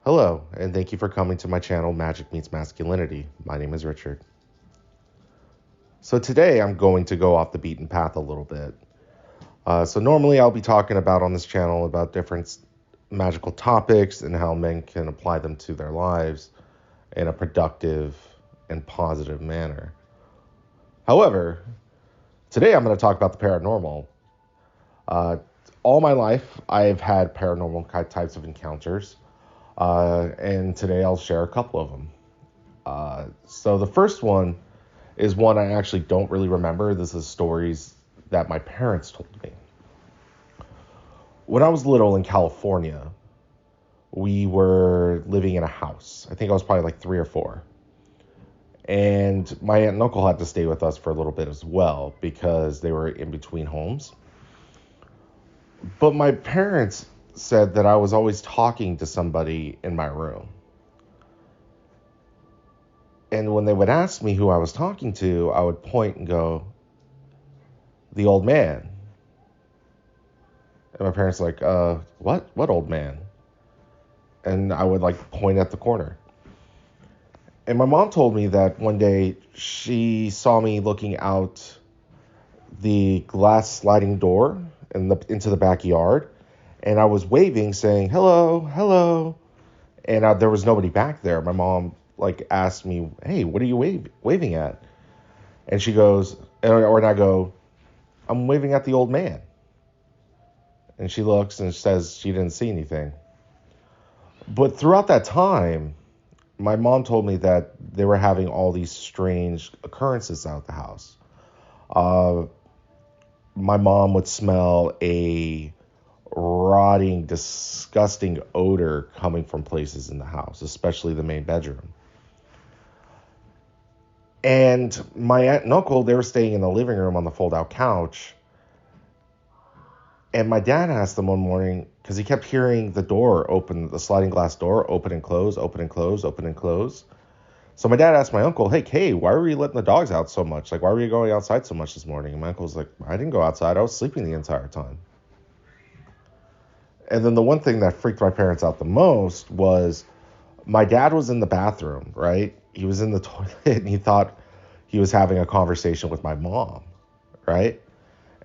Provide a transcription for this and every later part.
Hello, and thank you for coming to my channel, Magic Meets Masculinity. My name is Richard. So today I'm going to go off the beaten path a little bit. So normally I'll be talking about on this channel about different magical topics and how men can apply them to their lives in a productive and positive manner. However, today I'm going to talk about the paranormal. Uh, all my life I've had paranormal types of encounters, and today I'll share a couple of them. So the first one is one I actually don't really remember. This is stories that my parents told me. When I was little in California, we were living in a house. I think I was probably like 3 or 4. And my aunt and uncle had to stay with us for a little bit as well because they were in between homes. But my parents said that I was always talking to somebody in my room. And when they would ask me who I was talking to, I would point and go, the old man. And my parents were like, what? What old man? And I would like point at the corner. And my mom told me that one day she saw me looking out the glass sliding door into the backyard. And I was waving, saying, hello, hello. And there was nobody back there. My mom like asked me, hey, what are you waving at? And she goes, and I go, I'm waving at the old man. And she looks and says she didn't see anything. But throughout that time, my mom told me that they were having all these strange occurrences out the house. My mom would smell a rotting, disgusting odor coming from places in the house, especially the main bedroom. And my aunt and uncle, they were staying in the living room on the fold-out couch. And my dad asked them one morning, because he kept hearing the door open, the sliding glass door open and close, open and close, open and close. So my dad asked my uncle, hey, Kay, why were you letting the dogs out so much? Like, why were you going outside so much this morning? And my uncle was like, I didn't go outside. I was sleeping the entire time. And then the one thing that freaked my parents out the most was my dad was in the bathroom, right? He was in the toilet and he thought he was having a conversation with my mom, right?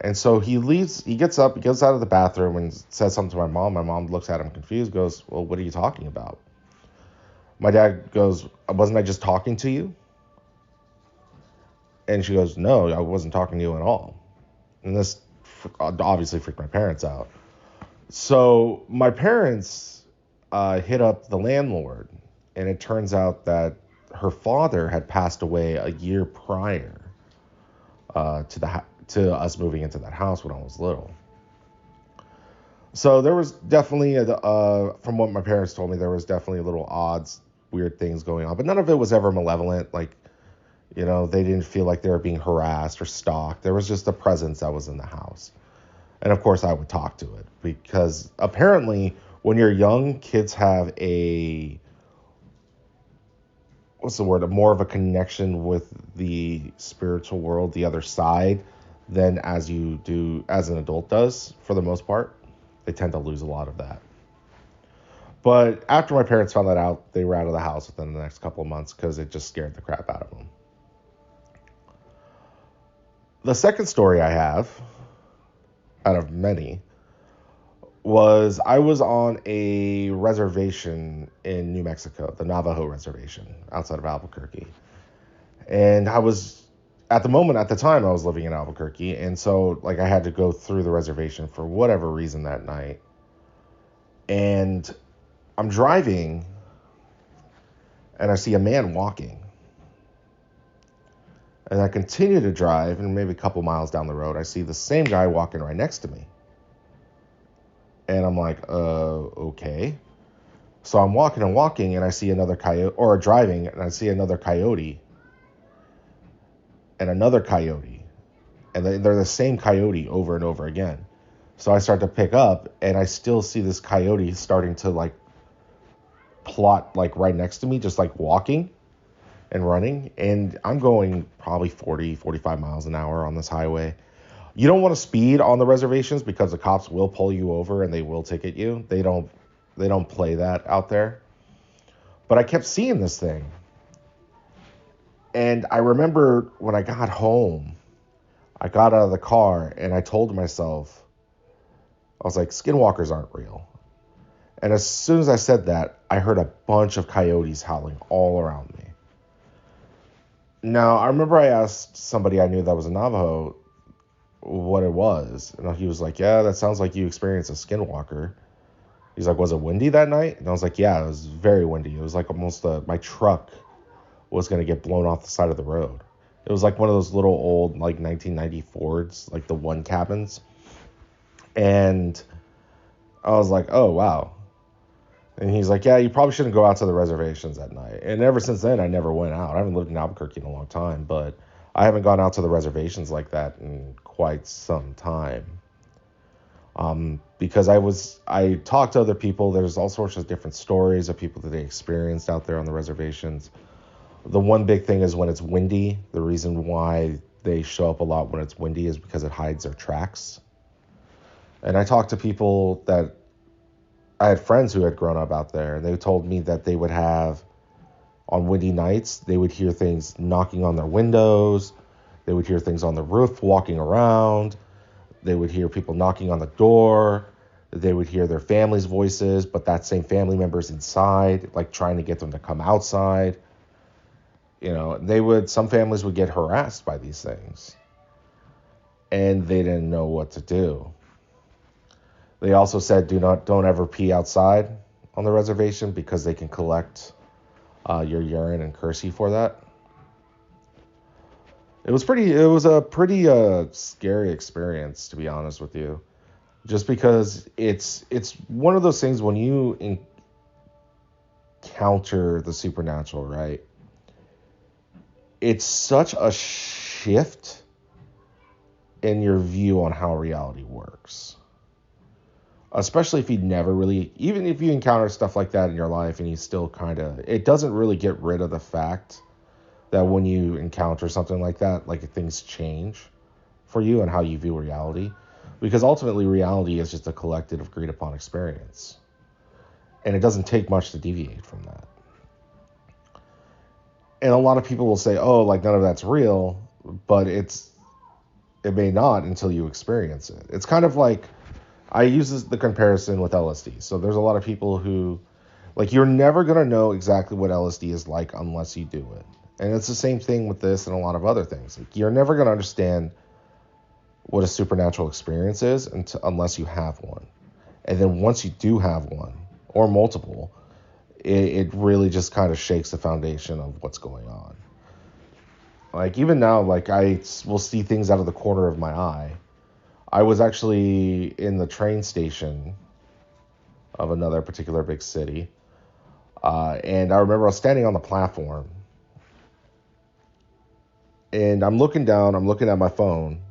And so he leaves, he gets up, he goes out of the bathroom and says something to my mom. My mom looks at him confused, goes, well, what are you talking about? My dad goes, wasn't I just talking to you? And she goes, no, I wasn't talking to you at all. And this obviously freaked my parents out. So my parents hit up the landlord, and it turns out that her father had passed away a year prior to us moving into that house when I was little. So there was definitely, from what my parents told me, there was definitely a little odds, weird things going on, but none of it was ever malevolent. Like, you know, they didn't feel like they were being harassed or stalked. There was just a presence that was in the house. And of course I would talk to it because apparently when you're young, kids have a more of a connection with the spiritual world, the other side, than as you do as an adult does for the most part. They tend to lose a lot of that. But after my parents found that out, they were out of the house within the next couple of months because it just scared the crap out of them. The second story I have, out of many, was I was on a reservation in New Mexico, the Navajo reservation outside of Albuquerque. And I was, at the time, I was living in Albuquerque. And so, like, I had to go through the reservation for whatever reason that night. And I'm driving, and I see a man walking. And I continue to drive, and maybe a couple miles down the road, I see the same guy walking right next to me. And I'm like, okay. So I'm walking and walking, and I see another coyote, or driving, and I see another coyote, and another coyote. And they're the same coyote over and over again. So I start to pick up, and I still see this coyote starting to, like, plot, like, right next to me, just, like, walking and running. And I'm going probably 40, 45 miles an hour on this highway. You don't want to speed on the reservations because the cops will pull you over and they will ticket you. They don't play that out there. But I kept seeing this thing. And I remember when I got home, I got out of the car and I told myself, I was like, skinwalkers aren't real. And as soon as I said that, I heard a bunch of coyotes howling all around me. Now, I remember I asked somebody I knew that was a Navajo what it was. And he was like, yeah, that sounds like you experienced a skinwalker. He's like, was it windy that night? And I was like, yeah, it was very windy. It was like almost my truck was going to get blown off the side of the road. It was like one of those little old, like 1990 Fords, like the one cabins. And I was like, oh, wow. And he's like, yeah, you probably shouldn't go out to the reservations at night. And ever since then, I never went out. I haven't lived in Albuquerque in a long time, but I haven't gone out to the reservations like that in quite some time. Because I talked to other people. There's all sorts of different stories of people that they experienced out there on the reservations. The one big thing is when it's windy. The reason why they show up a lot when it's windy is because it hides their tracks. And I talked to people that I had friends who had grown up out there, and they told me that they would have, on windy nights, they would hear things knocking on their windows. They would hear things on the roof walking around. They would hear people knocking on the door. They would hear their family's voices, but that same family member's inside, like trying to get them to come outside. You know, some families would get harassed by these things, and they didn't know what to do. They also said, don't ever pee outside on the reservation because they can collect your urine and curse you for that. It was a pretty scary experience, to be honest with you, just because it's one of those things when you encounter the supernatural, right? It's such a shift in your view on how reality works. Especially if you never really, even if you encounter stuff like that in your life and you still it doesn't really get rid of the fact that when you encounter something like that, like things change for you and how you view reality. Because ultimately reality is just a collective agreed upon experience. And it doesn't take much to deviate from that. And a lot of people will say, oh, like none of that's real, but it may not until you experience it. It's kind of like, I use the comparison with LSD. So there's a lot of people who, like, you're never going to know exactly what LSD is like unless you do it. And it's the same thing with this and a lot of other things. Like, you're never going to understand what a supernatural experience is unless you have one. And then once you do have one, or multiple, it really just kind of shakes the foundation of what's going on. Like, even now, like, I will see things out of the corner of my eye. I was actually in the train station of another particular big city. And I remember I was standing on the platform. And I'm looking down, I'm looking at my phone.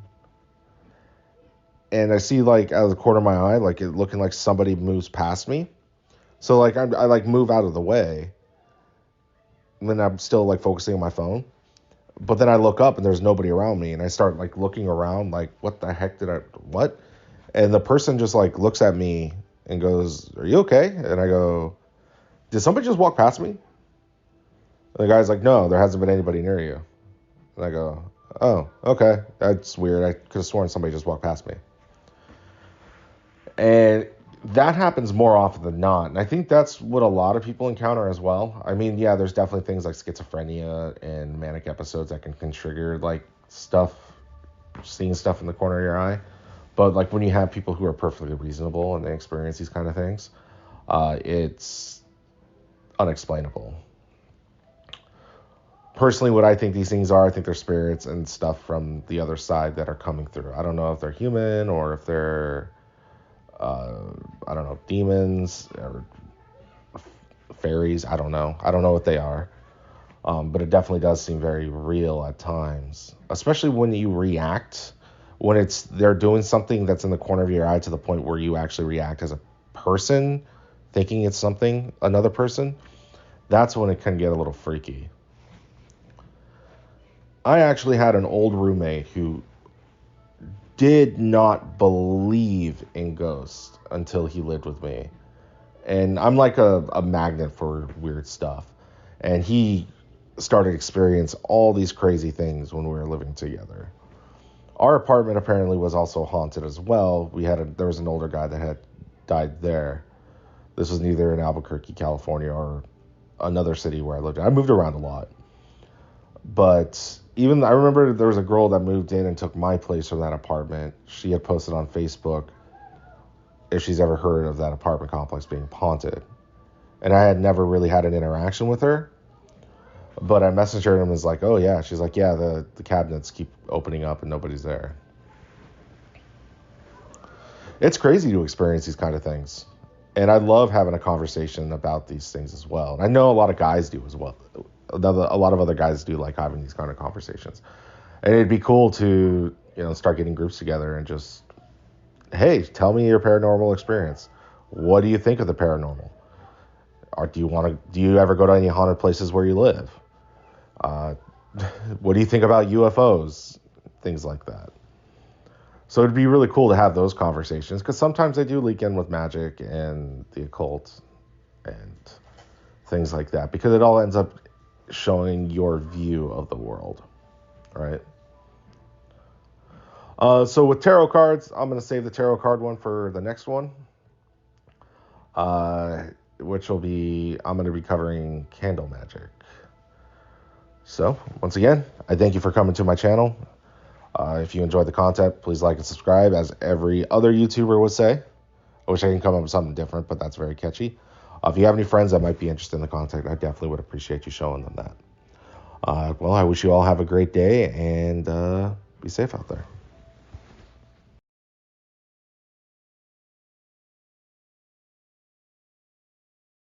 And I see, like, out of the corner of my eye, like, it looking like somebody moves past me. So, like, I like, move out of the way. And then I'm still, like, focusing on my phone. But then I look up and there's nobody around me, and I start like looking around like, what the heck what? And the person just like looks at me and goes, are you okay? And I go, did somebody just walk past me? And the guy's like, no, there hasn't been anybody near you. And I go, oh, okay, that's weird. I could have sworn somebody just walked past me. And that happens more often than not. And I think that's what a lot of people encounter as well. I mean, yeah, there's definitely things like schizophrenia and manic episodes that can trigger like stuff, seeing stuff in the corner of your eye. But like when you have people who are perfectly reasonable and they experience these kind of things, it's unexplainable. Personally, what I think these things are, I think they're spirits and stuff from the other side that are coming through. I don't know if they're human or if they're I don't know, demons or fairies. I don't know what they are. But it definitely does seem very real at times, especially when you react, when they're doing something that's in the corner of your eye to the point where you actually react as a person, thinking it's another person. That's when it can get a little freaky. I actually had an old roommate who did not believe in ghosts until he lived with me. And I'm like a magnet for weird stuff. And he started experiencing all these crazy things when we were living together. Our apartment apparently was also haunted as well. There was an older guy that had died there. This was neither in Albuquerque, California, or another city where I lived. I moved around a lot. But I remember there was a girl that moved in and took my place from that apartment. She had posted on Facebook if she's ever heard of that apartment complex being haunted. And I had never really had an interaction with her. But I messaged her and was like, oh yeah. She's like, yeah, the cabinets keep opening up and nobody's there. It's crazy to experience these kind of things. And I love having a conversation about these things as well. And I know a lot of guys do as well. A lot of other guys do like having these kind of conversations. And it'd be cool to, start getting groups together and just, hey, tell me your paranormal experience. What do you think of the paranormal? Or do you ever go to any haunted places where you live? What do you think about UFOs? Things like that. So it'd be really cool to have those conversations, because sometimes they do leak in with Magick and the occult and things like that, because it all ends up showing your view of the world, right? So with tarot cards, I'm going to save the tarot card one for the next one, which will be, I'm going to be covering candle magic. So once again, I thank you for coming to my channel. If you enjoyed the content, please like and subscribe, as every other YouTuber would say. I wish I can come up with something different, but that's very catchy. If you have any friends that might be interested in the content, I definitely would appreciate you showing them that. Well, I wish you all have a great day, and be safe out there.